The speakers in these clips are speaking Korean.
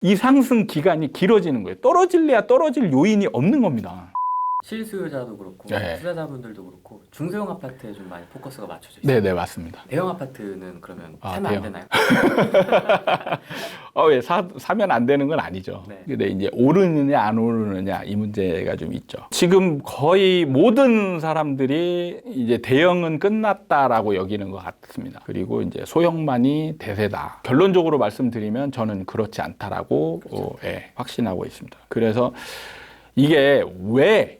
이 상승 기간이 길어지는 거예요. 떨어질래야 떨어질 요인이 없는 겁니다. 실수요자도 그렇고 네. 투자자분들도 그렇고 중소형 아파트에 좀 많이 포커스가 맞춰져 있어요. 네네, 맞습니다. 대형 아파트는 그러면 사면 대형. 안 되나요? 왜 사면 안 되는 건 아니죠. 네. 근데 이제 오르느냐 안 오르느냐 이 문제가 좀 있죠. 지금 거의 모든 사람들이 이제 대형은 끝났다라고 여기는 것 같습니다. 그리고 이제 소형만이 대세다. 결론적으로 말씀드리면 저는 그렇지 않다라고 확신하고 있습니다. 그래서 이게 왜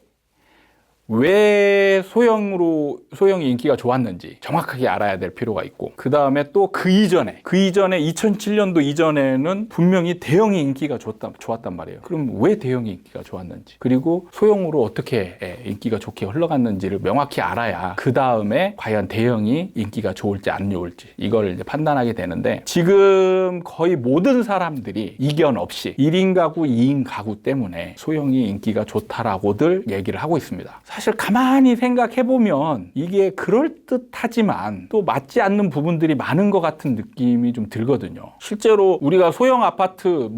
소형이 인기가 좋았는지 정확하게 알아야 될 필요가 있고, 그 다음에 또 그 이전에 2007년도 이전에는 분명히 대형이 인기가 좋았단 말이에요. 그럼 왜 대형이 인기가 좋았는지, 그리고 소형으로 어떻게 인기가 좋게 흘러갔는지를 명확히 알아야 그 다음에 과연 대형이 인기가 좋을지 안 좋을지 이걸 이제 판단하게 되는데, 지금 거의 모든 사람들이 이견 없이 1인 가구, 2인 가구 때문에 소형이 인기가 좋다라고들 얘기를 하고 있습니다. 사실 가만히 생각해보면 이게 그럴듯하지만 또 맞지 않는 부분들이 많은 것 같은 느낌이 좀 들거든요. 실제로 우리가 소형 아파트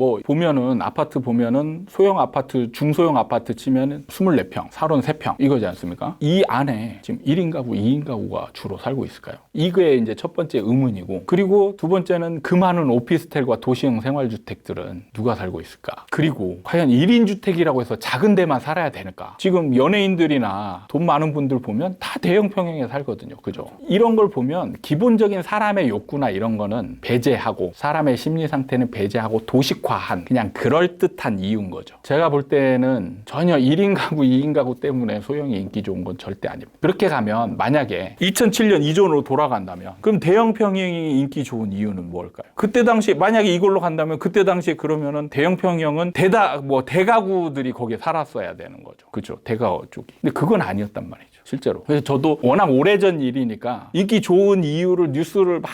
아파트 보면은 소형 아파트, 중소형 아파트 치면은 24평, 33평 이거지 않습니까? 이 안에 지금 1인 가구, 2인 가구가 주로 살고 있을까요? 이게 이제 첫 번째 의문이고, 그리고 두 번째는 그 많은 오피스텔과 도시형 생활주택들은 누가 살고 있을까? 그리고 과연 1인 주택이라고 해서 작은 데만 살아야 되는가? 지금 연예인들이나 돈 많은 분들 보면 다 대형 평형에 살거든요. 그죠? 이런 걸 보면 기본적인 사람의 욕구나 이런 거는 배제하고, 사람의 심리 상태는 배제하고 도식화한 그냥 그럴듯한 이유인 거죠. 제가 볼 때는 전혀 1인 가구, 2인 가구 때문에 소형이 인기 좋은 건 절대 아닙니다. 그렇게 가면 만약에 2007년 이전으로 돌아간다면 그럼 대형 평형이 인기 좋은 이유는 뭘까요? 그때 당시 만약에 이걸로 간다면 그때 당시에 그러면은 대형 평형은 대가구들이 거기에 살았어야 되는 거죠. 그죠? 대가구 쪽이. 근데 그건 아니었단 말이죠. 실제로. 그래서 저도 워낙 오래전 일이니까 인기 좋은 이유를 뉴스를 막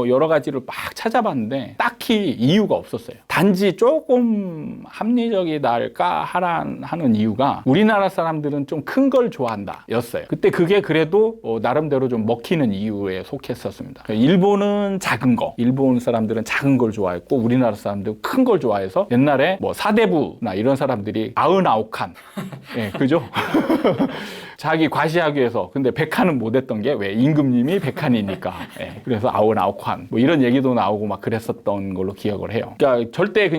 여러 가지를 막 찾아봤는데 딱히 이유가 없었어요. 단지 조금 합리적이달까 하는 이유가 우리나라 사람들은 좀 큰 걸 좋아한다 였어요. 그때 그게 그래도 나름대로 좀 먹히는 이유에 속했었습니다. 일본은 작은 거, 일본 사람들은 작은 걸 좋아했고 우리나라 사람들은 큰 걸 좋아해서 옛날에 사대부나 이런 사람들이 99칸 그죠? 자기 과시하기 위해서. 근데 100칸은 못했던 게 왜? 임금님이 100칸이니까. 그래서 99칸. 이런 얘기도 나오고 막 그랬었던 걸로 기억을 해요. 그러니까 절대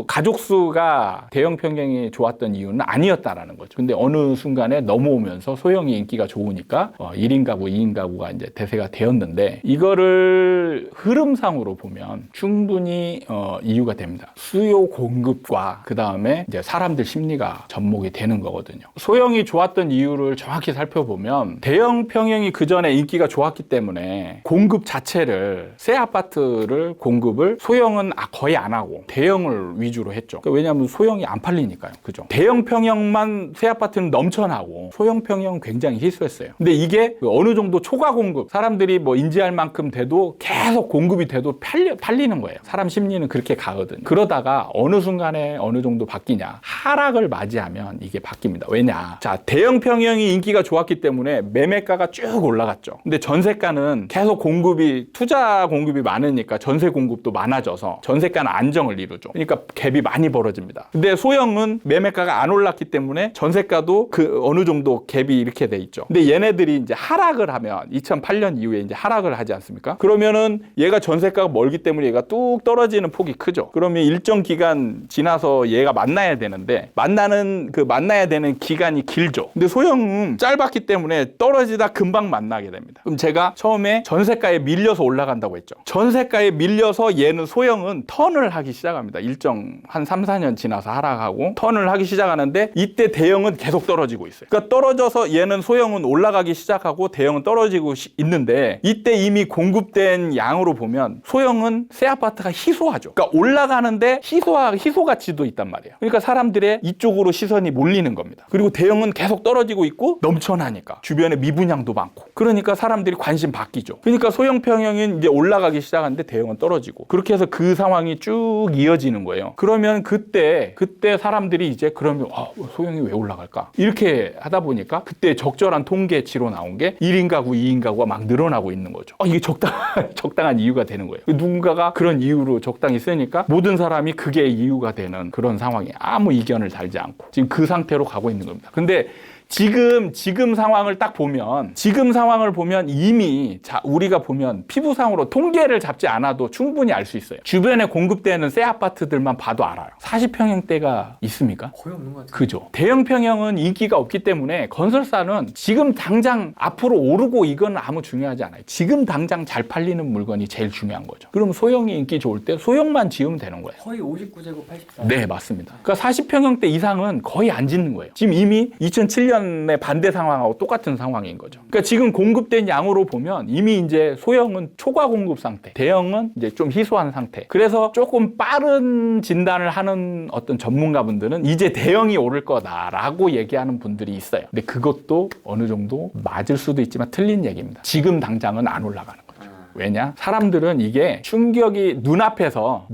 가족수가 대형 평형이 좋았던 이유는 아니었다라는 거죠. 근데 어느 순간에 넘어오면서 소형이 인기가 좋으니까 1인 가구, 2인 가구가 이제 대세가 되었는데, 이거를 흐름상으로 보면 충분히 이유가 됩니다. 수요 공급과 그 다음에 이제 사람들 심리가 접목이 되는 거거든요. 소형이 좋았던 이유를 정확히 살펴보면 대형 평형이 그 전에 인기가 좋았기 때문에 공급 자체를, 새 아파트를 공급을 소형은 거의 안 하고 대형을 위주로 했죠. 그러니까 왜냐하면 소형이 안 팔리니까요. 그죠? 대형 평형만 새 아파트는 넘쳐나고 소형 평형은 굉장히 희소했어요. 근데 이게 어느 정도 초과 공급, 사람들이 인지할 만큼 돼도 계속 공급이 돼도 팔리는 거예요. 사람 심리는 그렇게 가거든요. 그러다가 어느 순간에 어느 정도 바뀌냐, 하락을 맞이하면 이게 바뀝니다. 왜냐? 자, 대형 평형이 인기가 좋았기 때문에 매매가가 쭉 올라갔죠. 근데 전세가는 계속 투자 공급이 많으니까 전세 공급도 많아져서 전세가는 안정을 이루죠. 그러니까 갭이 많이 벌어집니다. 근데 소형은 매매가가 안 올랐기 때문에 전세가도 어느 정도 갭이 이렇게 돼 있죠. 근데 얘네들이 이제 하락을 하면 2008년 이후에 이제 하락을 하지 않습니까? 그러면은 얘가 전세가가 멀기 때문에 얘가 뚝 떨어지는 폭이 크죠. 그러면 일정 기간 지나서 얘가 만나야 되는데 만나야 되는 기간이 길죠. 근데 소형은 짧았기 때문에 떨어지다 금방 만나게 됩니다. 그럼 제가 처음에 전세가에 밀려서 올라간다고 했죠. 전세가에 밀려서 얘는 소형은 턴을 하기 시작합니다. 한 3, 4년 지나서 하락하고 턴을 하기 시작하는데, 이때 대형은 계속 떨어지고 있어요. 그러니까 떨어져서 소형은 올라가기 시작하고 대형은 떨어지고 있는데, 이때 이미 공급된 양으로 보면 소형은 새 아파트가 희소하죠. 그러니까 올라가는데 희소 가치도 있단 말이에요. 그러니까 사람들의 이쪽으로 시선이 몰리는 겁니다. 그리고 대형은 계속 떨어지고 떨어지고 있고 넘쳐나니까 주변에 미분양도 많고 그러니까 사람들이 관심 바뀌죠. 그러니까 소형 평형은 이제 올라가기 시작하는데 대형은 떨어지고 그렇게 해서 그 상황이 쭉 이어지는 거예요. 그러면 그때 사람들이 이제 그러면 소형이 왜 올라갈까? 이렇게 하다 보니까 그때 적절한 통계치로 나온 게 1인 가구, 2인 가구가 막 늘어나고 있는 거죠. 이게 적당한 이유가 되는 거예요. 누군가가 그런 이유로 적당히 쓰니까 모든 사람이 그게 이유가 되는 그런 상황에 아무 이견을 달지 않고 지금 그 상태로 가고 있는 겁니다. 근데 지금 상황을 딱 보면 지금 상황을 보면 이미 우리가 보면 피부상으로 통계를 잡지 않아도 충분히 알 수 있어요. 주변에 공급되는 새 아파트들만 봐도 알아요. 40평형대가 있습니까? 거의 없는 것 같아요. 그죠. 대형 평형은 인기가 없기 때문에 건설사는 지금 당장 앞으로 오르고 이건 아무 중요하지 않아요. 지금 당장 잘 팔리는 물건이 제일 중요한 거죠. 그럼 소형이 인기 좋을 때 소형만 지으면 되는 거예요. 거의 59제곱 84. 네, 맞습니다. 그러니까 40평형대 이상은 거의 안 짓는 거예요. 지금 이미 2007년의 반대 상황하고 똑같은 상황인 거죠. 그러니까 지금 공급된 양으로 보면 이미 이제 소형은 초과 공급 상태, 대형은 이제 좀 희소한 상태. 그래서 조금 빠른 진단을 하는 어떤 전문가분들은 이제 대형이 오를 거다라고 얘기하는 분들이 있어요. 근데 그것도 어느 정도 맞을 수도 있지만 틀린 얘기입니다. 지금 당장은 안 올라가는 거예요. 왜냐? 사람들은 이게 충격이 눈앞에서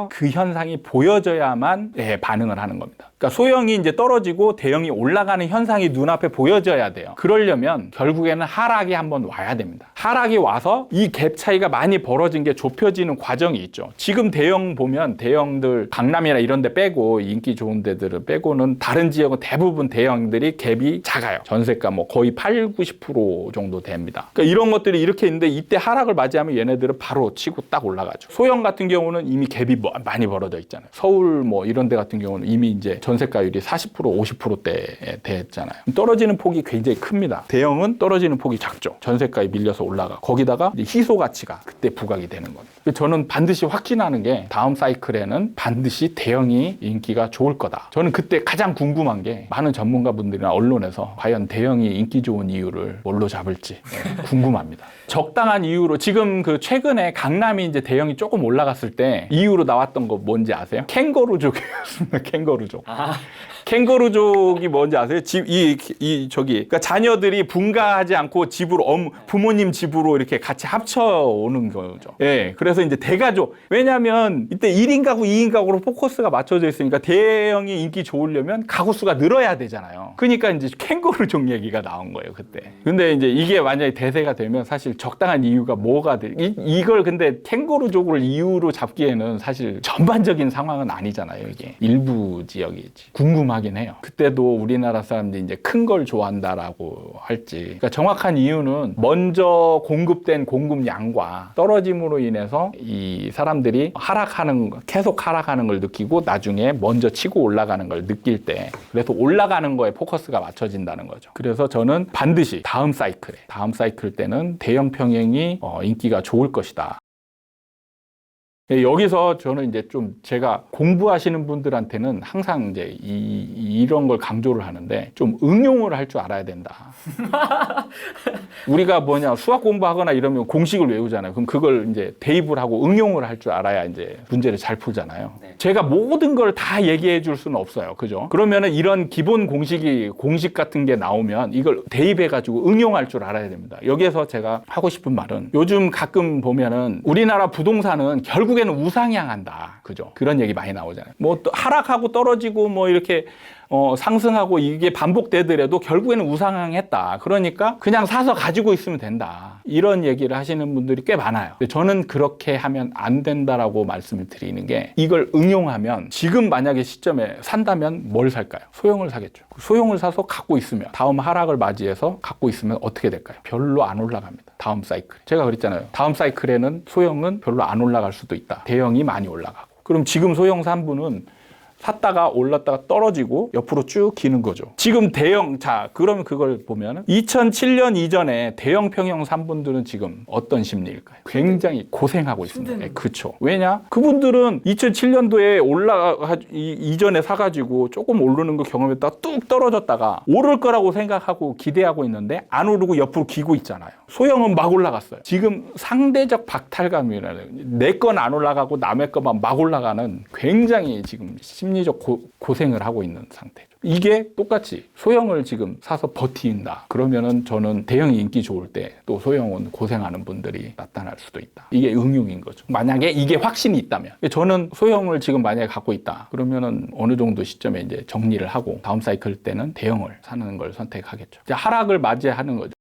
그 현상이 보여져야만 반응을 하는 겁니다. 그러니까 소형이 이제 떨어지고 대형이 올라가는 현상이 눈앞에 보여져야 돼요. 그러려면 결국에는 하락이 한번 와야 됩니다. 하락이 와서 이 갭 차이가 많이 벌어진 게 좁혀지는 과정이 있죠. 지금 대형 보면 대형들 강남이나 이런 데 빼고 인기 좋은 데들을 빼고는 다른 지역은 대부분 대형들이 갭이 작아요. 전세가 뭐 거의 8, 90% 정도 됩니다. 그러니까 이런 것들이 이렇게 있는데 이때 하락을 맞이하면 얘네들은 바로 치고 딱 올라가죠. 소형 같은 경우는 이미 갭이 많이 벌어져 있잖아요. 서울 뭐 이런 데 같은 경우는 이미 이제 전세가율이 40%, 50%대에 됐잖아요. 떨어지는 폭이 굉장히 큽니다. 대형은 떨어지는 폭이 작죠. 전세가에 밀려서 올라가. 거기다가 이제 희소 가치가 그때 부각이 되는 겁니다. 저는 반드시 확신하는 게 다음 사이클에는 반드시 대형이 인기가 좋을 거다. 저는 그때 가장 궁금한 게 많은 전문가분들이나 언론에서 과연 대형이 인기 좋은 이유를 뭘로 잡을지 궁금합니다. 적당한 이유로 지금 그 최근에 강남이 이제 대형이 조금 올라갔을 때 이유로 나왔던 거 뭔지 아세요? 캥거루족이었습니다. 캥거루족. 캥거루족이 뭔지 아세요? 그러니까 자녀들이 분가하지 않고 부모님 집으로 이렇게 같이 합쳐오는 거죠. 예. 그래서 이제 대가족. 왜냐면 이때 1인 가구, 2인 가구로 포커스가 맞춰져 있으니까 대형이 인기 좋으려면 가구 수가 늘어야 되잖아요. 그러니까 이제 캥거루족 얘기가 나온 거예요, 그때. 근데 이제 이게 만약에 대세가 되면 사실 적당한 이유가 뭐가 이걸 근데 캥거루족을 이유로 잡기에는 사실 전반적인 상황은 아니잖아요, 이게. 일부 지역이지. 궁금하긴 해요. 그때도 우리나라 사람들이 이제 큰 걸 좋아한다라고 할지. 그러니까 정확한 이유는 먼저 공급된 공급량과 떨어짐으로 인해서 이 사람들이 계속 하락하는 걸 느끼고 나중에 먼저 치고 올라가는 걸 느낄 때 그래서 올라가는 거에 포커스가 맞춰진다는 거죠. 그래서 저는 반드시 다음 사이클 때는 대형 평형이 인기가 좋을 것이다. 여기서 저는 이제 좀 제가 공부하시는 분들한테는 항상 이제 이런 걸 강조를 하는데 좀 응용을 할 줄 알아야 된다. 우리가 수학 공부하거나 이러면 공식을 외우잖아요. 그럼 그걸 이제 대입을 하고 응용을 할 줄 알아야 이제 문제를 잘 풀잖아요. 네. 제가 모든 걸 다 얘기해 줄 수는 없어요. 그죠? 그러면은 이런 기본 공식 같은 게 나오면 이걸 대입해 가지고 응용할 줄 알아야 됩니다. 여기에서 제가 하고 싶은 말은 요즘 가끔 보면은 우리나라 부동산은 결국에는 우상향한다. 그죠? 그런 얘기 많이 나오잖아요. 뭐 또 하락하고 떨어지고 뭐 이렇게 상승하고 이게 반복되더라도 결국에는 우상향했다. 그러니까 그냥 사서 가지고 있으면 된다. 이런 얘기를 하시는 분들이 꽤 많아요. 근데 저는 그렇게 하면 안 된다라고 말씀을 드리는 게 이걸 응용하면 지금 만약에 시점에 산다면 뭘 살까요? 소형을 사겠죠. 소형을 사서 갖고 있으면 다음 하락을 맞이해서 갖고 있으면 어떻게 될까요? 별로 안 올라갑니다. 다음 사이클. 제가 그랬잖아요. 다음 사이클에는 소형은 별로 안 올라갈 수도 있다. 대형이 많이 올라가고. 그럼 지금 소형 산 분은 샀다가 올랐다가 떨어지고 옆으로 쭉 기는 거죠. 지금 그러면 그걸 보면 2007년 이전에 대형 평형 산 분들은 지금 어떤 심리일까요? 굉장히 고생하고 있습니다. 네, 그렇죠. 왜냐? 그분들은 2007년도에 이전에 사가지고 조금 오르는 거 경험했다가 뚝 떨어졌다가 오를 거라고 생각하고 기대하고 있는데 안 오르고 옆으로 기고 있잖아요. 소형은 막 올라갔어요. 지금 상대적 박탈감이라는 내 건 안 올라가고 남의 것만 막 올라가는 굉장히 지금 심리적 고생을 하고 있는 상태죠. 이게 똑같이 소형을 지금 사서 버틴다. 그러면은 저는 대형이 인기 좋을 때 또 소형은 고생하는 분들이 나타날 수도 있다. 이게 응용인 거죠. 만약에 이게 확신이 있다면. 저는 소형을 지금 만약에 갖고 있다. 그러면은 어느 정도 시점에 이제 정리를 하고 다음 사이클 때는 대형을 사는 걸 선택하겠죠. 이제 하락을 맞이하는 거죠.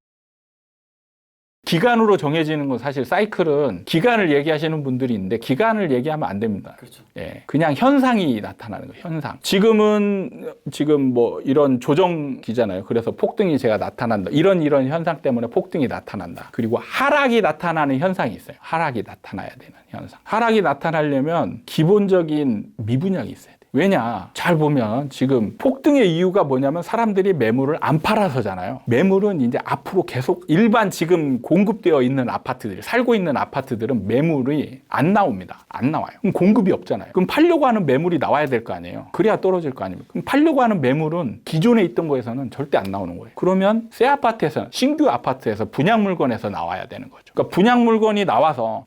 기간으로 정해지는 건 사실 사이클은 기간을 얘기하시는 분들이 있는데 기간을 얘기하면 안 됩니다. 그렇죠. 예, 그냥 현상이 나타나는 거예요. 현상. 지금 뭐 이런 조정기잖아요. 그래서 폭등이 제가 나타난다. 이런 현상 때문에 폭등이 나타난다. 그리고 하락이 나타나는 현상이 있어요. 하락이 나타나야 되는 현상. 하락이 나타나려면 기본적인 미분양이 있어요. 왜냐? 잘 보면 지금 폭등의 이유가 뭐냐면 사람들이 매물을 안 팔아서잖아요. 매물은 이제 앞으로 계속 일반 지금 공급되어 있는 아파트들, 살고 있는 아파트들은 매물이 안 나옵니다. 안 나와요. 그럼 공급이 없잖아요. 그럼 팔려고 하는 매물이 나와야 될 거 아니에요. 그래야 떨어질 거 아닙니까? 그럼 팔려고 하는 매물은 기존에 있던 거에서는 절대 안 나오는 거예요. 그러면 새 아파트에서, 신규 아파트에서 분양 물건에서 나와야 되는 거죠. 그러니까 분양 물건이 나와서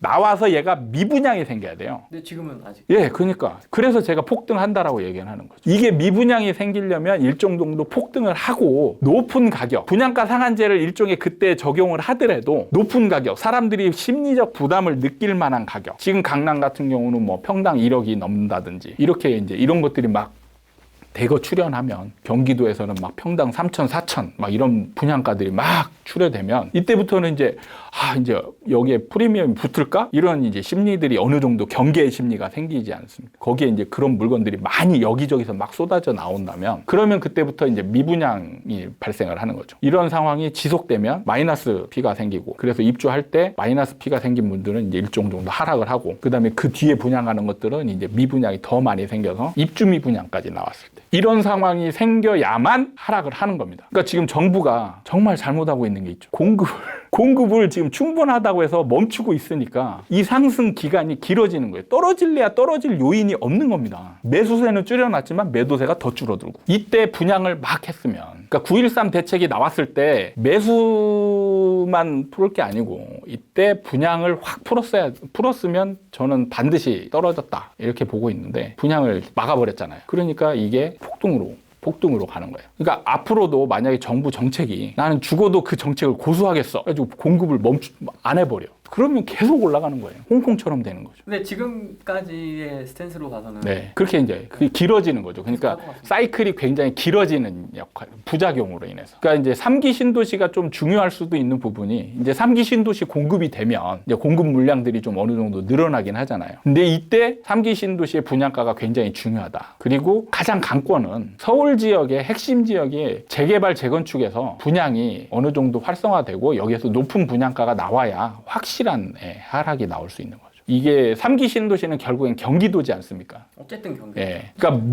얘가 미분양이 생겨야 돼요. 근데 지금은 아직. 예, 그러니까. 그래서 제가 폭등한다라고 얘기하는 거죠. 이게 미분양이 생기려면 일정 정도 폭등을 하고 높은 가격, 분양가 상한제를 일종의 그때 적용을 하더라도 높은 가격, 사람들이 심리적 부담을 느낄 만한 가격. 지금 강남 같은 경우는 뭐 평당 1억이 넘는다든지 이렇게 이제 이런 것들이 막 대거 출현하면 경기도에서는 막 평당 3천, 4천 막 이런 분양가들이 막 출현되면 이때부터는 이제 여기에 프리미엄이 붙을까? 이런 이제 심리들이 어느 정도 경계의 심리가 생기지 않습니까? 거기에 이제 그런 물건들이 많이 여기저기서 막 쏟아져 나온다면 그러면 그때부터 이제 미분양이 발생을 하는 거죠. 이런 상황이 지속되면 마이너스 P가 생기고 그래서 입주할 때 마이너스 P가 생긴 분들은 이제 일정 정도 하락을 하고 그다음에 그 뒤에 분양하는 것들은 이제 미분양이 더 많이 생겨서 입주 미분양까지 나왔을 때 이런 상황이 생겨야만 하락을 하는 겁니다. 그러니까 지금 정부가 정말 잘못하고 있는 게 있죠. 공급을 지금 충분하다고 해서 멈추고 있으니까 이 상승 기간이 길어지는 거예요. 떨어질래야 떨어질 요인이 없는 겁니다. 매수세는 줄여놨지만 매도세가 더 줄어들고 이때 분양을 막 했으면 그러니까 9.13 대책이 나왔을 때 매수만 풀을 게 아니고 이때 분양을 확 풀었으면 저는 반드시 떨어졌다 이렇게 보고 있는데 분양을 막아버렸잖아요. 그러니까 이게 폭등으로 가는 거예요. 그러니까 앞으로도 만약에 정부 정책이 나는 죽어도 그 정책을 고수하겠어 가지고 공급을 안 해버려. 그러면 계속 올라가는 거예요. 홍콩처럼 되는 거죠. 근데 지금까지의 스탠스로 봐서는 네, 그렇게 이제 그게 길어지는 거죠. 그러니까 사이클이 굉장히 길어지는 역할, 부작용으로 인해서. 그러니까 이제 3기 신도시가 좀 중요할 수도 있는 부분이 이제 3기 신도시 공급이 되면 이제 공급 물량들이 좀 어느 정도 늘어나긴 하잖아요. 근데 이때 3기 신도시의 분양가가 굉장히 중요하다. 그리고 가장 강권은 서울 지역의 핵심 지역의 재개발 재건축에서 분양이 어느 정도 활성화되고 여기에서 높은 분양가가 나와야 확실한 하락이 나올 수 있는 거죠. 이게 3기 신도시는 결국엔 경기도지 않습니까? 어쨌든 경기. 예. 그러니까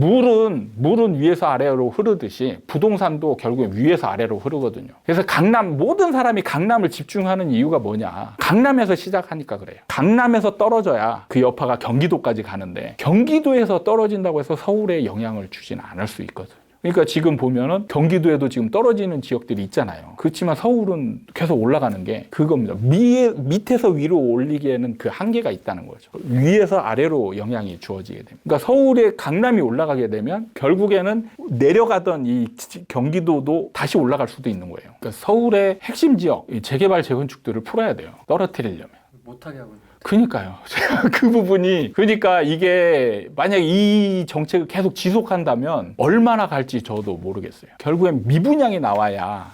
물은 위에서 아래로 흐르듯이 부동산도 결국엔 위에서 아래로 흐르거든요. 그래서 모든 사람이 강남을 집중하는 이유가 뭐냐? 강남에서 시작하니까 그래요. 강남에서 떨어져야 그 여파가 경기도까지 가는데 경기도에서 떨어진다고 해서 서울에 영향을 주지는 않을 수 있거든요. 그러니까 지금 보면은 경기도에도 지금 떨어지는 지역들이 있잖아요. 그렇지만 서울은 계속 올라가는 게 그겁니다. 밑에서 위로 올리기에는 그 한계가 있다는 거죠. 위에서 아래로 영향이 주어지게 됩니다. 그러니까 서울의 강남이 올라가게 되면 결국에는 내려가던 이 경기도도 다시 올라갈 수도 있는 거예요. 그러니까 서울의 핵심 지역, 재개발 재건축들을 풀어야 돼요. 떨어뜨리려면. 못하게 하고 있는. 그러니까요. 그 부분이 그러니까 이게 만약 이 정책을 계속 지속한다면 얼마나 갈지 저도 모르겠어요. 결국엔 미분양이 나와야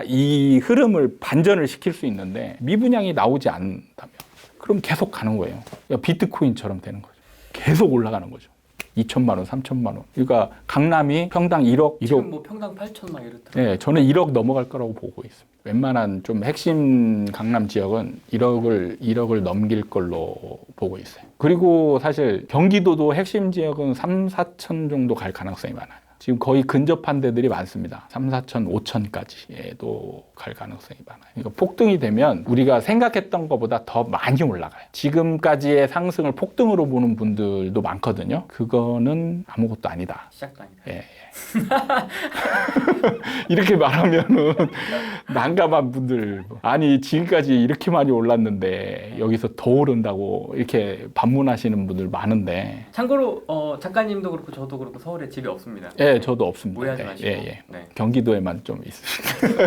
이 흐름을 반전을 시킬 수 있는데 미분양이 나오지 않다면 그럼 계속 가는 거예요. 비트코인처럼 되는 거죠. 계속 올라가는 거죠. 2천만 원, 3천만 원. 그러니까 강남이 평당 1억. 지금 뭐 평당 8천 막 이렇다. 네, 저는 1억 넘어갈 거라고 보고 있습니다. 웬만한 좀 핵심 강남 지역은 1억을 넘길 걸로 보고 있어요. 그리고 사실 경기도도 핵심 지역은 3, 4천 정도 갈 가능성이 많아요. 지금 거의 근접한 데들이 많습니다. 3, 4천, 5천까지도 갈 가능성이 많아요. 그러니까 폭등이 되면 우리가 생각했던 것보다 더 많이 올라가요. 지금까지의 상승을 폭등으로 보는 분들도 많거든요. 그거는 아무것도 아니다. 시작도 아니다. 예, 예. 이렇게 말하면은 난감한 분들, 아니 지금까지 이렇게 많이 올랐는데 여기서 더 오른다고 이렇게 반문하시는 분들 많은데, 참고로 작가님도 그렇고 저도 그렇고 서울에 집이 없습니다. 예, 저도 없습니다. 오해하지 예, 마시고. 예, 예. 네. 경기도에만 좀 있습니다.